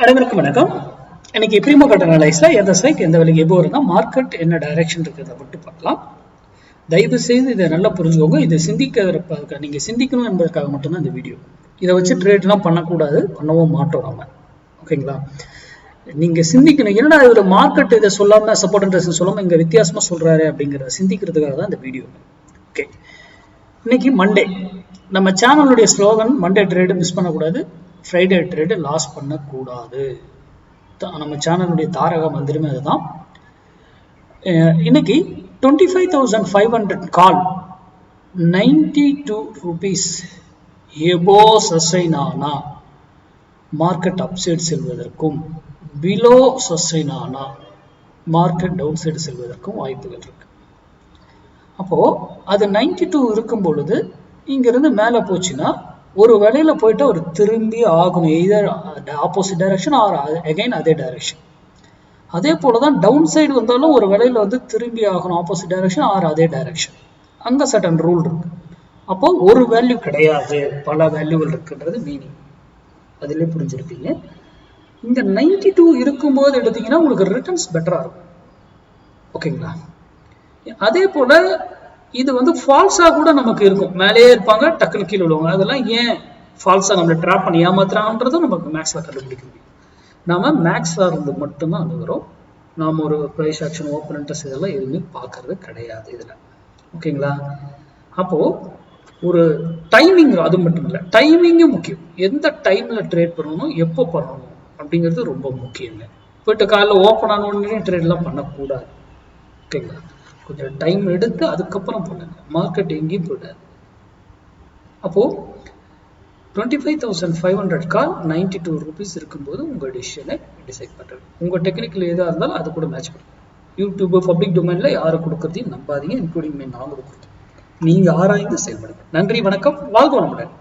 அனைவருக்கும் வணக்கம். இன்னைக்கு ப்ரீமோ கட் அனலைஸ்ல எந்த ஸ்ட்ரைக் எந்த விலைக்கு எப்போ வரும்னா மார்க்கெட் என்ன டைரக்ஷன் இருக்கிறத மட்டும் பார்க்கலாம். தயவு செய்து இதை நல்லா புரிஞ்சுக்கோங்க. இதை சிந்திக்கிறதுக்காக நீங்க சிந்திக்கணும் என்பதற்காக மட்டும்தான் இந்த வீடியோ. இதை வச்சு ட்ரேட்லாம் பண்ணக்கூடாது, பண்ணவும் மாட்டோம் நம்ம. ஓகேங்களா? நீங்க சிந்திக்கணும். என்னடா இதுல மார்க்கெட் இதை சொல்லாம சப்போர்ட் அண்ட் ரெசிஸ்டன்ஸ் சொல்லாம இங்க வித்தியாசமா சொல்றாரு அப்படிங்கிறத சிந்திக்கிறதுக்காக தான் இந்த வீடியோ. ஓகே, இன்னைக்கு மண்டே. நம்ம சேனலுடைய ஸ்லோகன் மண்டே ட்ரேடு மிஸ் பண்ணக்கூடாது, ஃப்ரைடே ட்ரேடு லாஸ் பண்ணக்கூடாது. நம்ம சேனலுடைய தாரக மந்திரமே அதுதான். இன்னைக்கு 25,500 கால் 92 rupees எபோ சஸ்டைன் ஆனா மார்க்கெட் அப்சைட் செல்வதற்கும் பிலோ சஸ்டைன் ஆனா மார்க்கெட் டவுன் சைடு செல்வதற்கும் வாய்ப்புகள் இருக்கு. அப்போ அது 92 இருக்கும் பொழுது இங்கிருந்து மேலே போச்சுன்னா ஒரு வேலையில போயிட்டு ஒரு திரும்பி ஆகணும், either opposite direction or again அதே டைரக்ஷன். அதே போலதான் டவுன் சைடு வந்தாலும் ஒரு வேலையில வந்து திரும்பி ஆகணும், ஆப்போசிட் டைரக்ஷன் ஆர் அதே டைரக்ஷன். அங்க சர்டன் ரூல் இருக்கு. அப்போ ஒரு வேல்யூ கிடையாது, பல வேல்யூகள் இருக்குன்றது மீனிங். அதிலே புரிஞ்சிருப்பீங்க. இந்த 92 இருக்கும்போது எடுத்தீங்கன்னா உங்களுக்கு ரிட்டர்ன்ஸ் பெட்டரா இருக்கும். ஓகேங்களா? அதே போல இது வந்து ஃபால்ஸா கூட நமக்கு இருக்கும். மேலேயே இருப்பாங்க, டக்குனு கீழே விழுவாங்க. அதெல்லாம் ஏன் ஃபால்ஸா நம்மளை ட்ராப் பண்ணி ஏமாத்துறாங்கன்றதும் நமக்கு மேக்ஸ்ல கண்டுபிடிக்க முடியும். நாம மேக்ஸ்ல இருந்து மட்டும்தான் அணுகிறோம். நாம ஒரு ப்ரைஸ் ஆக்ஷன், ஓப்பன் இன்ட்ரெஸ்ட் இதெல்லாம் எதுவுமே பார்க்கறது கிடையாது இதுல. ஓகேங்களா? அப்போ ஒரு டைமிங், அது மட்டும் இல்லை, டைமிங்கும் முக்கியம். எந்த டைம்ல ட்ரேட் பண்ணணும், எப்போ பண்ணணும் அப்படிங்கிறது ரொம்ப முக்கியங்க. போயிட்டு காலைல ஓப்பன் ஆன உடனே ட்ரேட் எல்லாம் பண்ணக்கூடாது. ஓகேங்களா? கொஞ்சம் டைம் எடுத்து அதுக்கப்புறம் பண்ணுங்க. மார்க்கெட் எங்கேயும் போயிடாது. அப்போ 25,500 கால் 92 rupees இருக்கும்போது உங்க டிசிஷனை டிசைட் பண்றது. உங்க டெக்னிக்கல் எதா இருந்தாலும் அது கூட மேட்ச் பண்ணுங்க. யூடியூப் பப்ளிக் டொமைன்ல யாரும் கொடுக்கறதையும் நம்பாதீங்க, இன்க்ளூடிங் நாம கொடுக்குறோம். நீங்க ஆராய்ந்து செயல்படுங்க. நன்றி, வணக்கம், வாழ்க வளமுடன்.